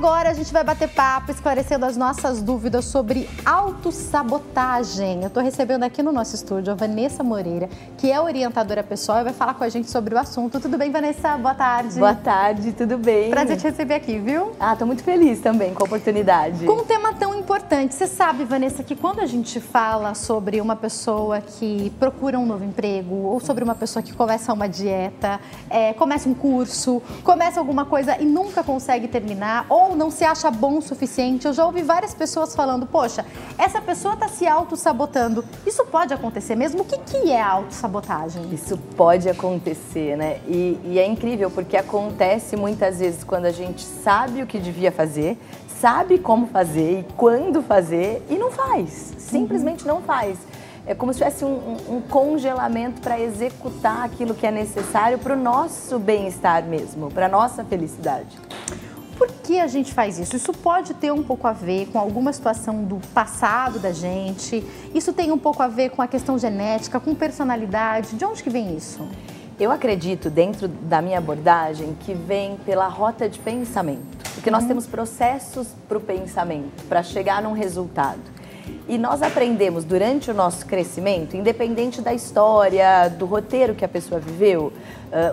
agora a gente vai bater papo, esclarecendo as nossas dúvidas sobre autossabotagem. Eu estou recebendo aqui no nosso estúdio a Vanessa Moreira, que é orientadora pessoal e vai falar com a gente sobre o assunto. Tudo bem, Vanessa? Boa tarde. Boa tarde, tudo bem? Prazer te receber aqui, viu? Tô muito feliz também com a oportunidade. Com um tema tão importante. Você sabe, Vanessa, que quando a gente fala sobre uma pessoa que procura um novo emprego ou sobre uma pessoa que começa uma dieta, começa um curso, começa alguma coisa e nunca consegue terminar ou não se acha bom o suficiente, eu já ouvi várias pessoas falando, poxa, essa pessoa está se auto-sabotando. Isso pode acontecer mesmo? O que é a autossabotagem? Isso pode acontecer, né? E é incrível porque acontece muitas vezes quando a gente sabe o que devia fazer, sabe como fazer e quando fazer e não faz, simplesmente não faz. É como se tivesse um congelamento para executar aquilo que é necessário para o nosso bem-estar mesmo, para a nossa felicidade. Por que a gente faz isso? Isso pode ter um pouco a ver com alguma situação do passado da gente? Isso tem um pouco a ver com a questão genética, com personalidade? De onde que vem isso? Eu acredito, dentro da minha abordagem, que vem pela rota de pensamento. Porque nós temos processos para o pensamento, para chegar num resultado. E nós aprendemos durante o nosso crescimento, independente da história, do roteiro que a pessoa viveu,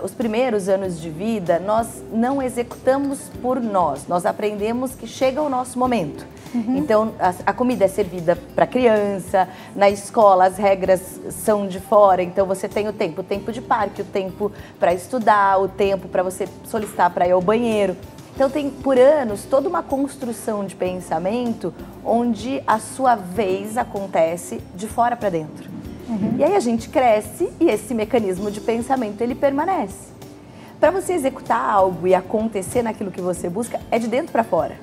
os primeiros anos de vida, nós não executamos por nós. Nós aprendemos que chega o nosso momento. Então, a comida é servida para criança, na escola as regras são de fora, então você tem o tempo de parque, o tempo para estudar, o tempo para você solicitar para ir ao banheiro. Então tem, por anos, toda uma construção de pensamento onde a sua vez acontece de fora para dentro. E aí a gente cresce e esse mecanismo de pensamento, ele permanece. Para você executar algo e acontecer naquilo que você busca, é de dentro para fora.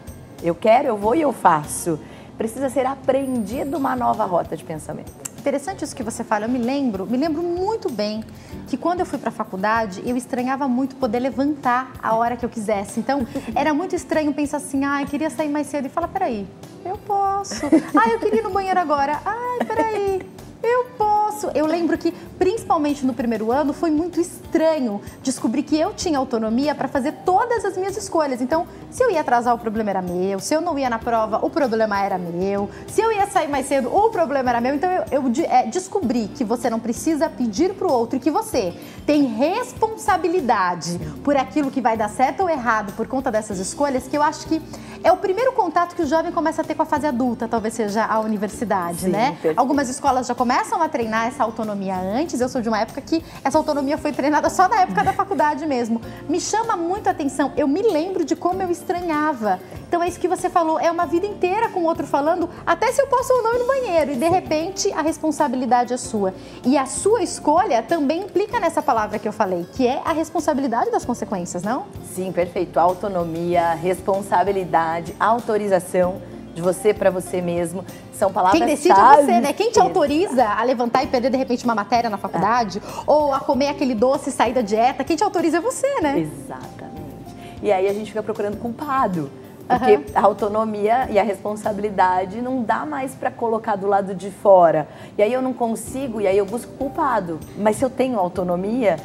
Eu quero, eu vou e eu faço. Precisa ser aprendido uma nova rota de pensamento. Interessante isso que você fala. Eu me lembro muito bem que quando eu fui para a faculdade, eu estranhava muito poder levantar a hora que eu quisesse. Então, era muito estranho pensar assim, eu queria sair mais cedo. E falar, peraí, eu posso. Eu queria ir no banheiro agora. Peraí, eu posso. Eu lembro que, principalmente no primeiro ano, foi muito estranho descobrir que eu tinha autonomia para fazer todas as minhas escolhas. Então, se eu ia atrasar, o problema era meu. Se eu não ia na prova, o problema era meu. Se eu ia sair mais cedo, o problema era meu. Então, eu descobri que você não precisa pedir para o outro e que você tem responsabilidade por aquilo que vai dar certo ou errado por conta dessas escolhas, que eu acho que é o primeiro contato que o jovem começa a ter com a fase adulta, talvez seja a universidade, Sim, né? Perfeito. Algumas escolas já começam a treinar essa autonomia antes. Eu sou de uma época que essa autonomia foi treinada só na época da faculdade mesmo. Me chama muito a atenção. Eu me lembro de como eu estranhava. Então é isso que você falou, é uma vida inteira com o outro falando, até se eu posso ou não ir no banheiro. E de repente a responsabilidade é sua. E a sua escolha também implica nessa palavra que eu falei, que é a responsabilidade das consequências, não? Sim, perfeito. Autonomia, responsabilidade, autorização de você para você mesmo. São palavras. Quem decide é você, né? Quem te autoriza a levantar e perder, de repente, uma matéria na faculdade? Ou a comer aquele doce e sair da dieta? Quem te autoriza é você, né? Exatamente. E aí a gente fica procurando culpado. Porque a autonomia e a responsabilidade não dá mais para colocar do lado de fora. E aí eu não consigo, e aí eu busco culpado. Mas se eu tenho autonomia,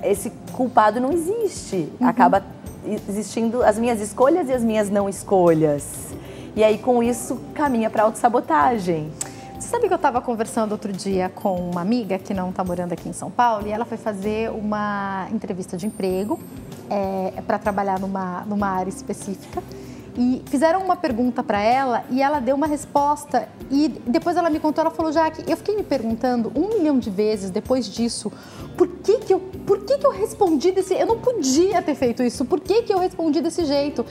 esse culpado não existe. Acaba existindo as minhas escolhas e as minhas não escolhas. E aí, com isso, caminha para a autossabotagem. Você sabe que eu estava conversando outro dia com uma amiga que não está morando aqui em São Paulo e ela foi fazer uma entrevista de emprego para trabalhar numa área específica. E fizeram uma pergunta para ela e ela deu uma resposta. E depois ela me contou, ela falou, Jaque, eu fiquei me perguntando 1 milhão de vezes depois disso, por que que eu respondi desse... Eu não podia ter feito isso, por que que eu respondi desse jeito?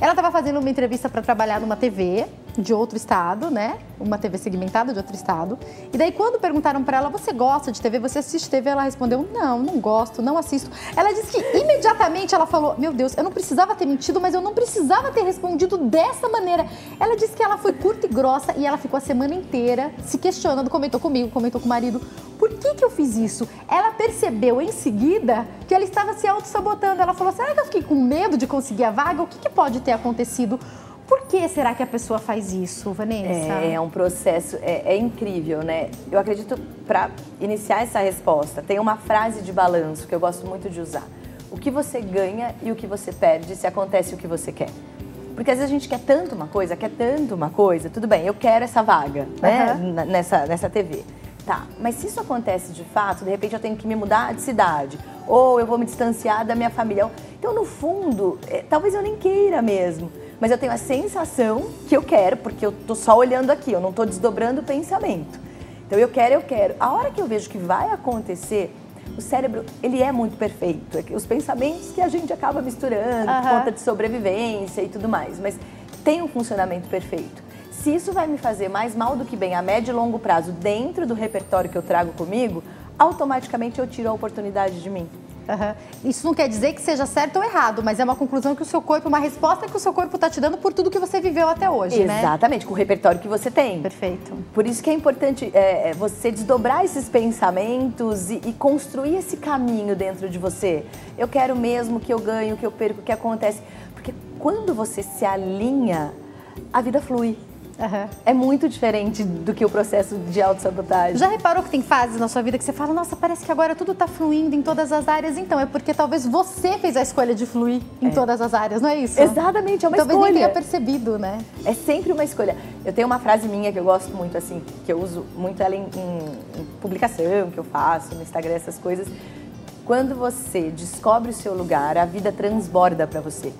Ela estava fazendo uma entrevista para trabalhar numa TV de outro estado, né? Uma TV segmentada de outro estado. E daí, quando perguntaram para ela, você gosta de TV? Você assiste TV? Ela respondeu, não gosto, não assisto. Ela disse que imediatamente ela falou, meu Deus, eu não precisava ter mentido, mas eu não precisava ter respondido dessa maneira. Ela disse que ela foi curta e grossa e ela ficou a semana inteira se questionando, comentou comigo, comentou com o marido, por que eu fiz isso? Ela percebeu em seguida que ela estava se auto-sabotando. Ela falou, será que eu fiquei com medo de conseguir a vaga? O que pode ter acontecido? Por que será que a pessoa faz isso, Vanessa? É um processo, é incrível, né? Eu acredito, para iniciar essa resposta, tem uma frase de balanço que eu gosto muito de usar. O que você ganha e o que você perde se acontece o que você quer. Porque às vezes a gente quer tanto uma coisa, tudo bem, eu quero essa vaga, né, nessa TV. Tá, mas se isso acontece de fato, de repente eu tenho que me mudar de cidade, ou eu vou me distanciar da minha família. Então, no fundo, talvez eu nem queira mesmo, mas eu tenho a sensação que eu quero, porque eu tô só olhando aqui, eu não tô desdobrando o pensamento. Então, eu quero. A hora que eu vejo que vai acontecer, o cérebro, ele é muito perfeito. Os pensamentos que a gente acaba misturando, por conta de sobrevivência e tudo mais, mas tem um funcionamento perfeito. Se isso vai me fazer mais mal do que bem a médio e longo prazo dentro do repertório que eu trago comigo, automaticamente eu tiro a oportunidade de mim. Isso não quer dizer que seja certo ou errado, mas é uma conclusão que o seu corpo, uma resposta que o seu corpo está te dando por tudo que você viveu até hoje, né? Exatamente, com o repertório que você tem. Perfeito. Por isso que é importante você desdobrar esses pensamentos e construir esse caminho dentro de você. Eu quero mesmo que eu ganho, que eu perco, que acontece. Porque quando você se alinha, a vida flui. É muito diferente do que o processo de autossabotagem. Já reparou que tem fases na sua vida que você fala, nossa, parece que agora tudo está fluindo em todas as áreas? Então, é porque talvez você fez a escolha de fluir em todas as áreas, não é isso? Exatamente, é uma escolha. Talvez nem tenha percebido, né? É sempre uma escolha. Eu tenho uma frase minha que eu gosto muito, assim, que eu uso muito ela em publicação, que eu faço no Instagram, essas coisas. Quando você descobre o seu lugar, a vida transborda para você.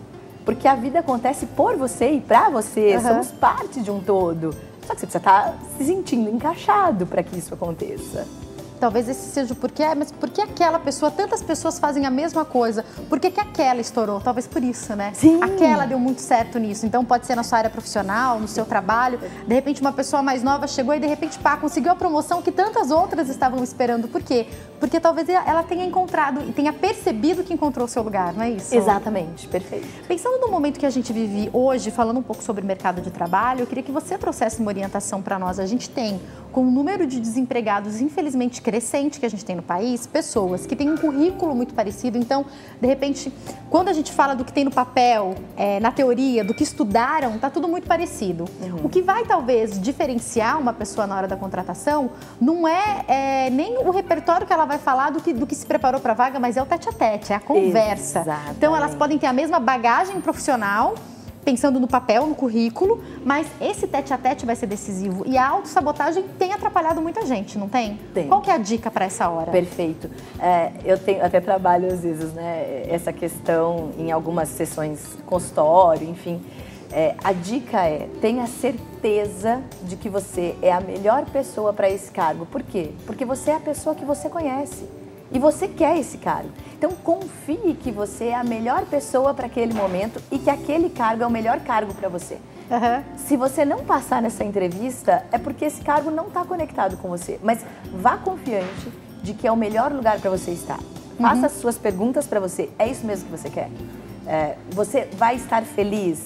Porque a vida acontece por você e pra você, somos parte de um todo. Só que você precisa estar se sentindo encaixado para que isso aconteça. Talvez esse seja o porquê, mas por que aquela pessoa, tantas pessoas fazem a mesma coisa? Por que aquela estourou? Talvez por isso, né? Sim. Aquela deu muito certo nisso. Então pode ser na sua área profissional, no seu trabalho. De repente uma pessoa mais nova chegou e de repente, pá, conseguiu a promoção que tantas outras estavam esperando. Por quê? Porque talvez ela tenha encontrado e tenha percebido que encontrou o seu lugar, não é isso? Exatamente, perfeito. Pensando no momento que a gente vive hoje, falando um pouco sobre o mercado de trabalho, eu queria que você trouxesse uma orientação para nós. A gente tem, com o número de desempregados, infelizmente, crescente que a gente tem no país, pessoas que têm um currículo muito parecido. Então, de repente, quando a gente fala do que tem no papel, na teoria, do que estudaram, tá tudo muito parecido. O que vai, talvez, diferenciar uma pessoa na hora da contratação não é nem o repertório que ela vai falar do que se preparou para a vaga, mas é o tete-a-tete, é a conversa. Exatamente. Então, elas podem ter a mesma bagagem profissional, pensando no papel, no currículo, mas esse tete-a-tete vai ser decisivo. E a autossabotagem tem atrapalhado muita gente, não tem? Tem. Qual que é a dica para essa hora? Perfeito. Eu até trabalho às vezes, né, essa questão em algumas sessões consultório, enfim. A dica tenha certeza de que você é a melhor pessoa para esse cargo. Por quê? Porque você é a pessoa que você conhece. E você quer esse cargo. Então, confie que você é a melhor pessoa para aquele momento e que aquele cargo é o melhor cargo para você. Se você não passar nessa entrevista, é porque esse cargo não está conectado com você. Mas vá confiante de que é o melhor lugar para você estar. Faça as suas perguntas para você. É isso mesmo que você quer? Você vai estar feliz?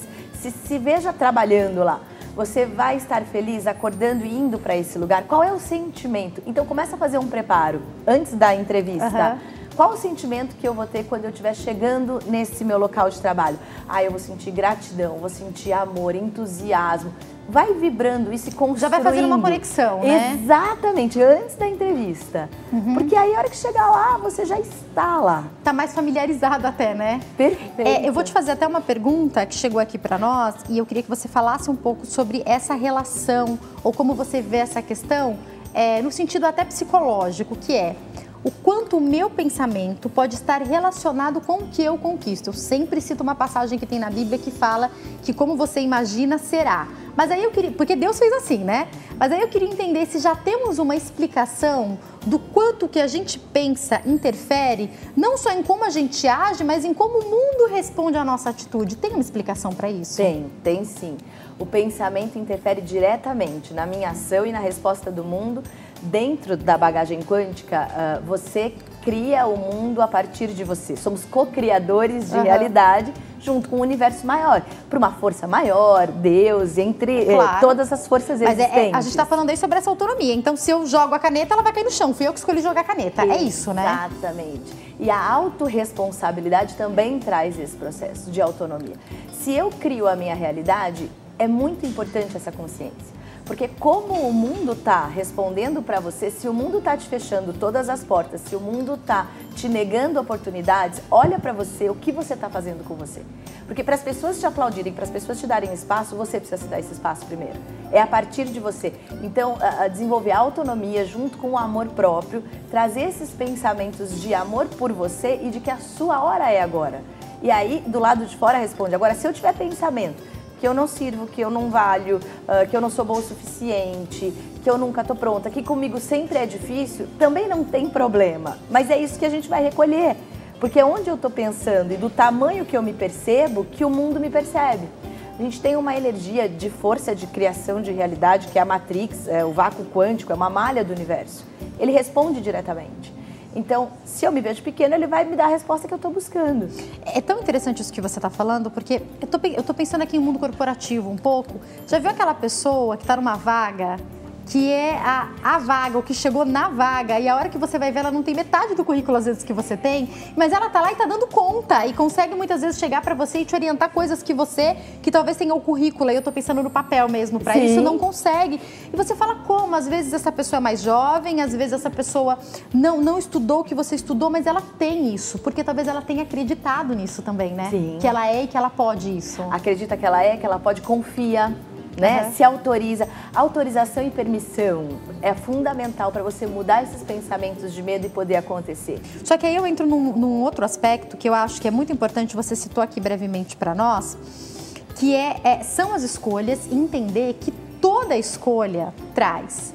Se veja trabalhando lá. Você vai estar feliz acordando e indo para esse lugar? Qual é o sentimento? Então, começa a fazer um preparo antes da entrevista. Qual o sentimento que eu vou ter quando eu estiver chegando nesse meu local de trabalho? Eu vou sentir gratidão, vou sentir amor, entusiasmo. Vai vibrando isso e construindo. Já vai fazendo uma conexão, né? Exatamente, antes da entrevista. Porque aí, a hora que chegar lá, você já está lá. Tá mais familiarizado até, né? Perfeito. Eu vou te fazer até uma pergunta que chegou aqui para nós e eu queria que você falasse um pouco sobre essa relação ou como você vê essa questão no sentido até psicológico, que é o quanto o meu pensamento pode estar relacionado com o que eu conquisto. Eu sempre cito uma passagem que tem na Bíblia que fala que como você imagina, será. Mas aí eu queria, porque Deus fez assim, né? Mas aí eu queria entender se já temos uma explicação do quanto que a gente pensa interfere, não só em como a gente age, mas em como o mundo responde à nossa atitude. Tem uma explicação para isso? Tem sim. O pensamento interfere diretamente na minha ação e na resposta do mundo. Dentro da bagagem quântica, você cria o mundo a partir de você. Somos co-criadores de realidade junto com um universo maior. Para uma força maior, Deus, entre todas as forças existentes. Mas a gente está falando aí sobre essa autonomia. Então, se eu jogo a caneta, ela vai cair no chão. Fui eu que escolhi jogar a caneta. É isso, né? Exatamente. E a autorresponsabilidade também traz esse processo de autonomia. Se eu crio a minha realidade, é muito importante essa consciência. Porque como o mundo tá respondendo para você, se o mundo tá te fechando todas as portas, se o mundo tá te negando oportunidades, olha para você o que você tá fazendo com você. Porque para as pessoas te aplaudirem, para as pessoas te darem espaço, você precisa se dar esse espaço primeiro. É a partir de você. Então, desenvolver a autonomia junto com o amor próprio, trazer esses pensamentos de amor por você e de que a sua hora é agora. E aí, do lado de fora, responde. Agora, se eu tiver pensamento que eu não sirvo, que eu não valho, que eu não sou bom o suficiente, que eu nunca tô pronta, que comigo sempre é difícil, também não tem problema. Mas é isso que a gente vai recolher. Porque é onde eu tô pensando e do tamanho que eu me percebo, que o mundo me percebe. A gente tem uma energia de força de criação de realidade, que é a Matrix, o vácuo quântico, é uma malha do universo. Ele responde diretamente. Então, se eu me vejo pequeno, ele vai me dar a resposta que eu estou buscando. É tão interessante isso que você está falando, porque eu tô pensando aqui em mundo corporativo um pouco. Já viu aquela pessoa que está numa vaga, que é a vaga, ou que chegou na vaga, e a hora que você vai ver, ela não tem metade do currículo, às vezes, que você tem, mas ela tá lá e tá dando conta, e consegue muitas vezes chegar para você e te orientar coisas que talvez tenha o currículo, e eu tô pensando no papel mesmo, para isso não consegue. E você fala como? Às vezes essa pessoa é mais jovem, às vezes essa pessoa não estudou o que você estudou, mas ela tem isso, porque talvez ela tenha acreditado nisso também, né? Sim. Que ela é e que ela pode isso. Acredita que ela pode, confia. Né? Se autoriza. Autorização e permissão é fundamental para você mudar esses pensamentos de medo e poder acontecer. Só que aí eu entro num outro aspecto que eu acho que é muito importante, você citou aqui brevemente para nós, que são as escolhas e entender que toda escolha traz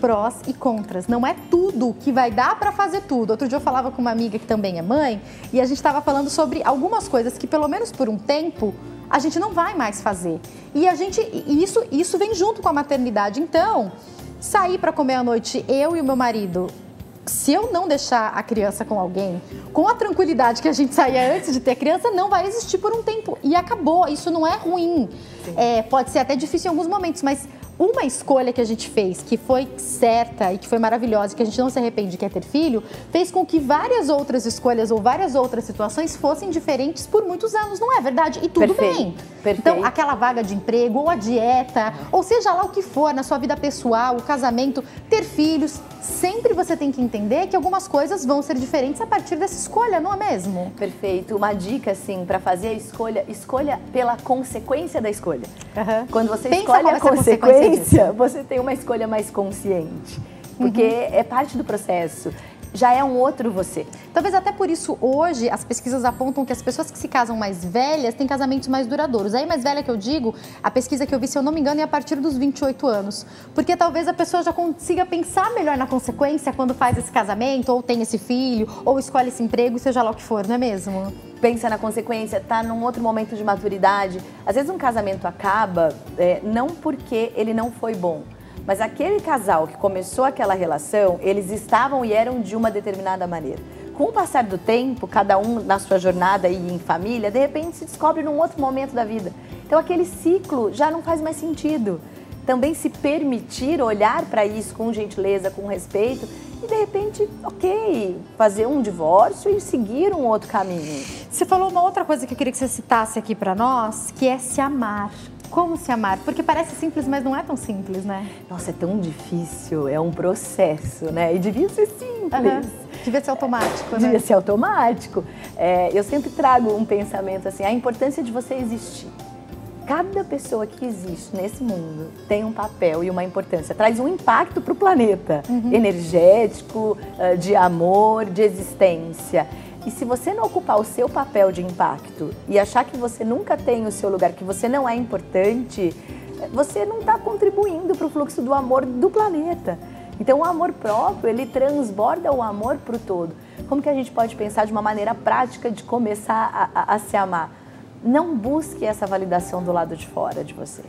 prós e contras. Não é tudo que vai dar para fazer tudo. Outro dia eu falava com uma amiga que também é mãe e a gente estava falando sobre algumas coisas que, pelo menos por um tempo, a gente não vai mais fazer. E isso vem junto com a maternidade. Então, sair para comer à noite, eu e o meu marido, se eu não deixar a criança com alguém, com a tranquilidade que a gente saía antes de ter criança, não vai existir por um tempo. E acabou. Isso não é ruim. Pode ser até difícil em alguns momentos, mas uma escolha que a gente fez, que foi certa e que foi maravilhosa, que a gente não se arrepende, que é ter filho, fez com que várias outras escolhas ou várias outras situações fossem diferentes por muitos anos, não é verdade? E tudo bem. Perfeito. Então, aquela vaga de emprego, ou a dieta, ou seja lá o que for, na sua vida pessoal, o casamento, ter filhos, sempre você tem que entender que algumas coisas vão ser diferentes a partir dessa escolha, não é mesmo? Perfeito. Uma dica, assim, para fazer a escolha pela consequência da escolha. Quando você escolhe a consequência, você tem uma escolha mais consciente. Porque é parte do processo. Já é um outro você. Talvez até por isso, hoje, as pesquisas apontam que as pessoas que se casam mais velhas têm casamentos mais duradouros. Aí, mais velha que eu digo, a pesquisa que eu vi, se eu não me engano, é a partir dos 28 anos. Porque talvez a pessoa já consiga pensar melhor na consequência quando faz esse casamento, ou tem esse filho, ou escolhe esse emprego, seja lá o que for, não é mesmo? Pensa na consequência, tá num outro momento de maturidade. Às vezes um casamento acaba não porque ele não foi bom, mas aquele casal que começou aquela relação, eles estavam e eram de uma determinada maneira. Com o passar do tempo, cada um na sua jornada e em família, de repente se descobre num outro momento da vida. Então aquele ciclo já não faz mais sentido. Também se permitir olhar para isso com gentileza, com respeito e de repente, ok, fazer um divórcio e seguir um outro caminho. Você falou uma outra coisa que eu queria que você citasse aqui para nós, que é se amar. Como se amar? Porque parece simples, mas não é tão simples, né? Nossa, é tão difícil, é um processo, né? E devia ser simples. Devia ser automático, né? Devia ser automático. Eu sempre trago um pensamento assim, a importância de você existir. Cada pessoa que existe nesse mundo tem um papel e uma importância, traz um impacto para o planeta, energético, de amor, de existência. E se você não ocupar o seu papel de impacto e achar que você nunca tem o seu lugar, que você não é importante, você não está contribuindo para o fluxo do amor do planeta. Então o amor próprio, ele transborda o amor para o todo. Como que a gente pode pensar de uma maneira prática de começar a se amar? Não busque essa validação do lado de fora de você.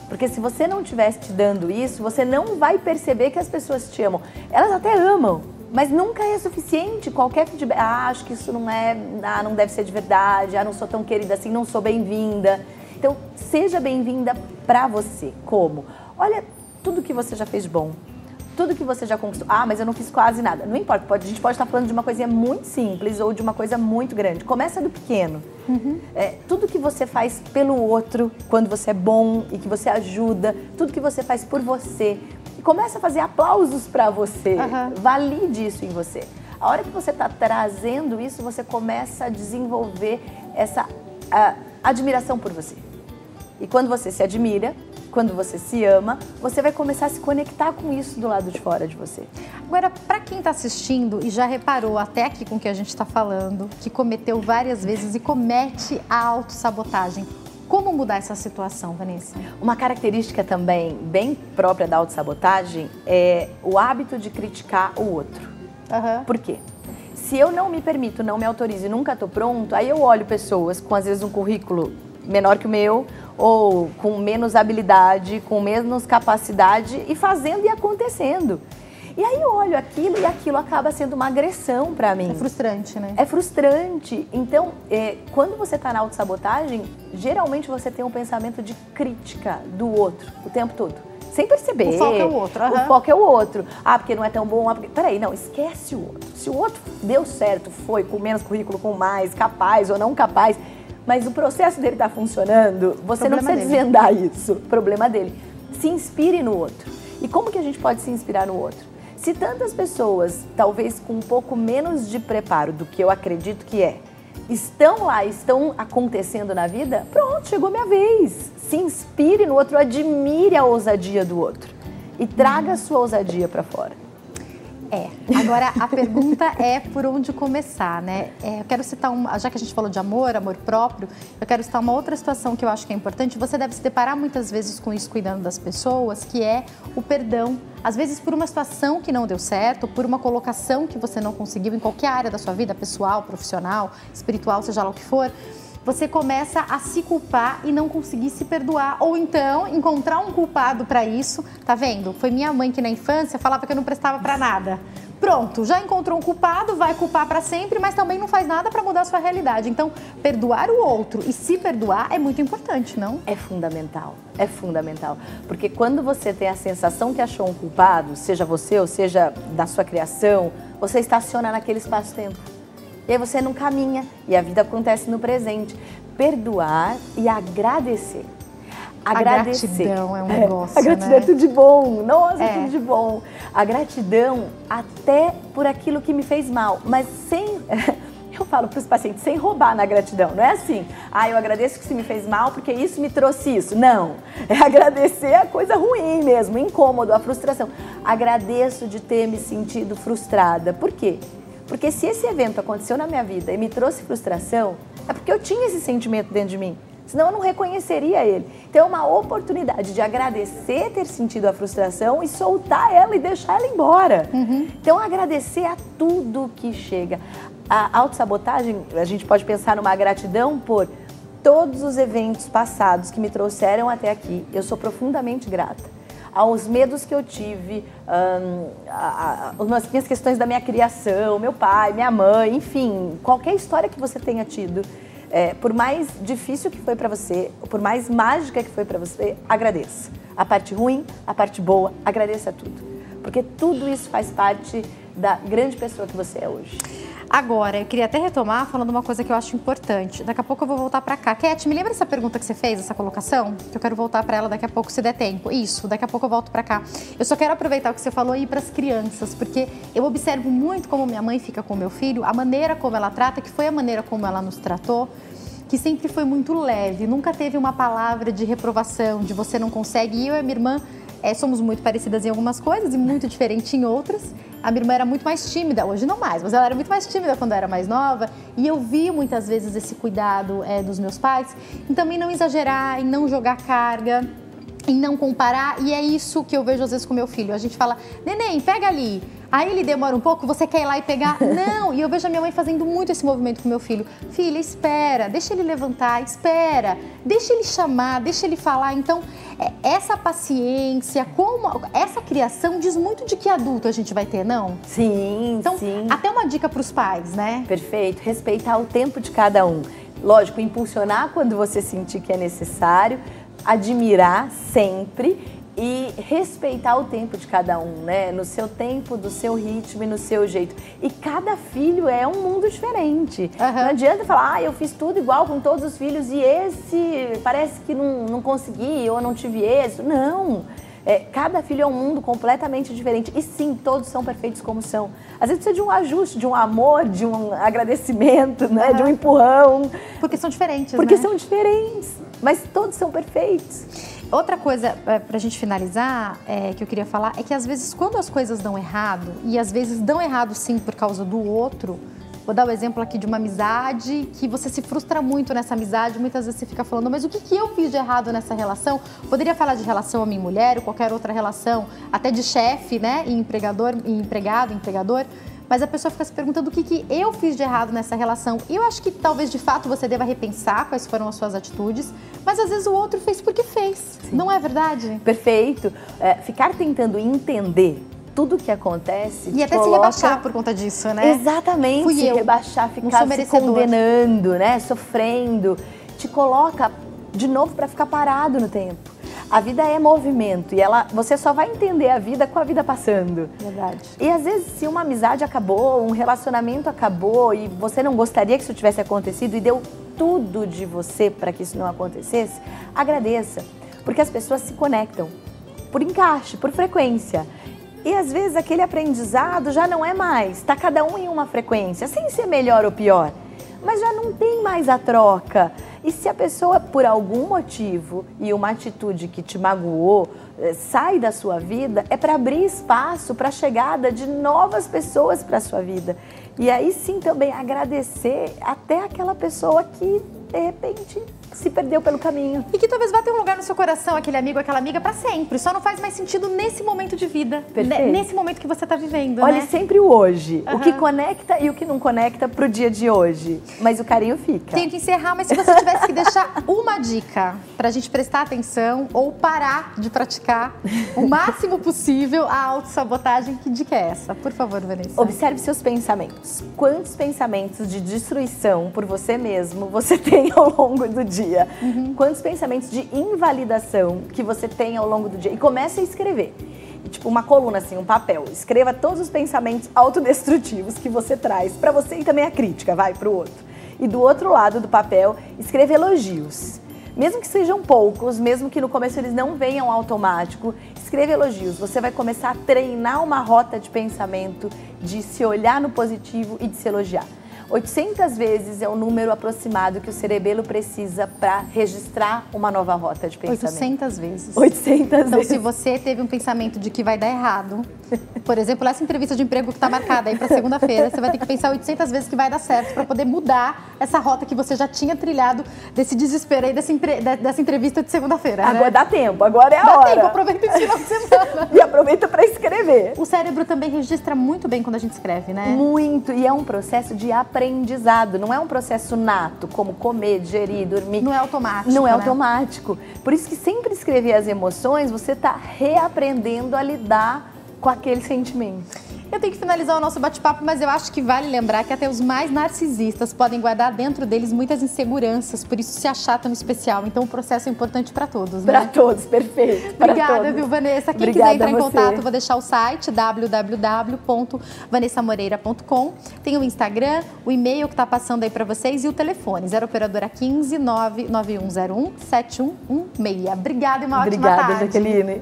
Porque se você não estivesse te dando isso, você não vai perceber que as pessoas te amam. Elas até amam, mas nunca é suficiente. Qualquer feedback, acho que isso não deve ser de verdade, não sou tão querida assim, não sou bem-vinda. Então, seja bem-vinda pra você. Como? Olha tudo que você já fez de bom. tudo que você já conquistou. Ah, mas eu não fiz quase nada. Não importa, a gente pode estar falando de uma coisinha muito simples ou de uma coisa muito grande. Começa do pequeno. Tudo que você faz pelo outro, quando você é bom e que você ajuda, tudo que você faz por você. E começa a fazer aplausos para você. Valide isso em você. A hora que você está trazendo isso, você começa a desenvolver essa admiração por você. E quando você se admira, quando você se ama, você vai começar a se conectar com isso do lado de fora de você. Agora, para quem está assistindo e já reparou até aqui com o que a gente está falando, que cometeu várias vezes e comete a autossabotagem, como mudar essa situação, Vanessa? Uma característica também bem própria da autossabotagem é o hábito de criticar o outro. Por quê? Se eu não me permito, não me autorizo e nunca estou pronto, aí eu olho pessoas com às vezes um currículo menor que o meu, ou com menos habilidade, com menos capacidade e fazendo e acontecendo. E aí eu olho aquilo e aquilo acaba sendo uma agressão para mim. É frustrante, né? É frustrante. Então, quando você está na autossabotagem, geralmente você tem um pensamento de crítica do outro o tempo todo. Sem perceber. O foco é o outro. O foco é o outro. Ah, porque não é tão bom. Peraí, não, esquece o outro. Se o outro deu certo, foi com menos currículo, com mais, capaz ou não capaz, mas o processo dele está funcionando, você não precisa desvendar isso. Problema dele. Se inspire no outro. E como que a gente pode se inspirar no outro? Se tantas pessoas, talvez com um pouco menos de preparo do que eu acredito que estão lá, estão acontecendo na vida, pronto, chegou minha vez. Se inspire no outro, admire a ousadia do outro e traga a sua ousadia para fora. Agora a pergunta é por onde começar, né? Eu quero citar já que a gente falou de amor próprio, eu quero citar uma outra situação que eu acho que é importante. Você deve se deparar muitas vezes com isso cuidando das pessoas, que é o perdão. Às vezes por uma situação que não deu certo, por uma colocação que você não conseguiu em qualquer área da sua vida, pessoal, profissional, espiritual, seja lá o que for, você começa a se culpar e não conseguir se perdoar. Ou então, encontrar um culpado para isso. Tá vendo? Foi minha mãe que na infância falava que eu não prestava para nada. Pronto, já encontrou um culpado, vai culpar para sempre, mas também não faz nada para mudar a sua realidade. Então, perdoar o outro e se perdoar é muito importante, não? É fundamental, é fundamental. Porque quando você tem a sensação que achou um culpado, seja você ou seja da sua criação, você estaciona naquele espaço-tempo. E aí você não caminha e a vida acontece no presente. Perdoar e agradecer. A gratidão é um negócio, a gratidão é tudo de bom. Nossa, é tudo de bom. A gratidão até por aquilo que me fez mal, mas sem... Eu falo para os pacientes, sem roubar na gratidão. Não é assim, eu agradeço que você me fez mal porque isso me trouxe isso. Não, é agradecer a coisa ruim mesmo, o incômodo, a frustração. Agradeço de ter me sentido frustrada. Por quê? Porque se esse evento aconteceu na minha vida e me trouxe frustração, é porque eu tinha esse sentimento dentro de mim. Senão eu não reconheceria ele. Então é uma oportunidade de agradecer ter sentido a frustração e soltar ela e deixar ela embora. Então agradecer a tudo que chega. A autossabotagem, a gente pode pensar numa gratidão por todos os eventos passados que me trouxeram até aqui. Eu sou profundamente grata. Aos medos que eu tive, as minhas questões da minha criação, meu pai, minha mãe, enfim, qualquer história que você tenha tido, por mais difícil que foi para você, por mais mágica que foi para você, agradeça. A parte ruim, a parte boa, agradeça tudo. Porque tudo isso faz parte da grande pessoa que você é hoje. Agora, eu queria até retomar falando uma coisa que eu acho importante. Daqui a pouco eu vou voltar para cá. Cat, me lembra essa pergunta que você fez, essa colocação? Que eu quero voltar para ela daqui a pouco, se der tempo. Isso, daqui a pouco eu volto para cá. Eu só quero aproveitar o que você falou e ir para as crianças, porque eu observo muito como minha mãe fica com meu filho, a maneira como ela trata, que foi a maneira como ela nos tratou, que sempre foi muito leve. Nunca teve uma palavra de reprovação, de você não consegue. E eu e minha irmã somos muito parecidas em algumas coisas e muito diferentes em outras. A minha irmã era muito mais tímida, hoje não mais, mas ela era muito mais tímida quando eu era mais nova. E eu vi muitas vezes esse cuidado dos meus pais, em também não exagerar, em não jogar carga, em não comparar. E é isso que eu vejo às vezes com meu filho. A gente fala, neném, pega ali. Aí ele demora um pouco, você quer ir lá e pegar? Não! E eu vejo a minha mãe fazendo muito esse movimento com meu filho. Filha, espera, deixa ele levantar, espera, deixa ele chamar, deixa ele falar. Então, essa paciência, essa criação diz muito de que adulto a gente vai ter, não? Sim, então, sim. Até uma dica para os pais, né? Perfeito. Respeitar o tempo de cada um. Lógico, impulsionar quando você sentir que é necessário, admirar sempre e respeitar o tempo de cada um, né? No seu tempo, do seu ritmo e no seu jeito. E cada filho é um mundo diferente. Não adianta falar, eu fiz tudo igual com todos os filhos e esse parece que não consegui ou não tive êxito. Não! Cada filho é um mundo completamente diferente. E sim, todos são perfeitos como são. Às vezes precisa de um ajuste, de um amor, de um agradecimento, né? De um empurrão. Porque são diferentes, Porque né? são diferentes, mas todos são perfeitos. Outra coisa, pra gente finalizar, que eu queria falar, é que às vezes quando as coisas dão errado, e às vezes dão errado sim por causa do outro, vou dar o exemplo aqui de uma amizade que você se frustra muito nessa amizade, muitas vezes você fica falando, mas o que eu fiz de errado nessa relação? Poderia falar de relação homem-mulher ou qualquer outra relação, até de chefe, né, e empregador, e empregado, empregador, mas a pessoa fica se perguntando o que eu fiz de errado nessa relação. E eu acho que talvez de fato você deva repensar quais foram as suas atitudes, mas às vezes o outro fez porque fez, sim. Não é verdade? Perfeito. Ficar tentando entender tudo o que acontece. E até se rebaixar por conta disso, né? Exatamente. Fui eu. Rebaixar, ficar se condenando, né? Sofrendo. Te coloca de novo para ficar parado no tempo. A vida é movimento e você só vai entender a vida com a vida passando. Verdade. E às vezes se uma amizade acabou, um relacionamento acabou e você não gostaria que isso tivesse acontecido e deu tudo de você para que isso não acontecesse, agradeça. Porque as pessoas se conectam por encaixe, por frequência. E às vezes aquele aprendizado já não é mais, está cada um em uma frequência, sem ser melhor ou pior, mas já não tem mais a troca. E se a pessoa, por algum motivo e uma atitude que te magoou, sai da sua vida, é para abrir espaço para a chegada de novas pessoas para a sua vida. E aí sim também agradecer até aquela pessoa que, de repente, se perdeu pelo caminho. E que talvez vá ter um lugar no seu coração, aquele amigo, aquela amiga, para sempre. Só não faz mais sentido nesse momento de vida. Perfeito. Nesse momento que você está vivendo, Olhe né? sempre o hoje. O que conecta e o que não conecta pro dia de hoje. Mas o carinho fica. Tenho que encerrar, mas se você tivesse que deixar uma dica pra gente prestar atenção ou parar de praticar o máximo possível a autossabotagem, que dica é essa? Por favor, Vanessa. Observe seus pensamentos. Quantos pensamentos de destruição por você mesmo você tem ao longo do dia? Quantos pensamentos de invalidação que você tem ao longo do dia? E comece a escrever. Tipo uma coluna assim, um papel. Escreva todos os pensamentos autodestrutivos que você traz para você e também a crítica, vai, pro outro. E do outro lado do papel, escreva elogios. Mesmo que sejam poucos, mesmo que no começo eles não venham automático, escreva elogios. Você vai começar a treinar uma rota de pensamento, de se olhar no positivo e de se elogiar. 800 vezes é o número aproximado que o cerebelo precisa para registrar uma nova rota de pensamento. 800 vezes. 800 vezes. Então, se você teve um pensamento de que vai dar errado, por exemplo, essa entrevista de emprego que está marcada aí para segunda-feira, você vai ter que pensar 800 vezes que vai dar certo para poder mudar essa rota que você já tinha trilhado desse desespero aí, dessa entrevista de segunda-feira. Agora, né? dá tempo, agora é a hora. Dá tempo, aproveita esse final de semana. E aproveita para escrever. O cérebro também registra muito bem quando a gente escreve, né? Muito, e é um processo de aprendizado, não é um processo nato, como comer, digerir, dormir. Não é automático, Não é né? automático. Por isso que sempre escrever as emoções, você está reaprendendo a lidar com aquele sentimento. Eu tenho que finalizar o nosso bate-papo, mas eu acho que vale lembrar que até os mais narcisistas podem guardar dentro deles muitas inseguranças, por isso se achar tão especial. Então o processo é importante para todos, né? Para todos, perfeito. Obrigada, viu, Vanessa? Quem quiser entrar em contato, vou deixar o site www.vanessamoreira.com. Tem o Instagram, o e-mail que está passando aí para vocês e o telefone 0 operadora 15 99101 7116. Obrigada e uma ótima tarde. Obrigada, Jaqueline.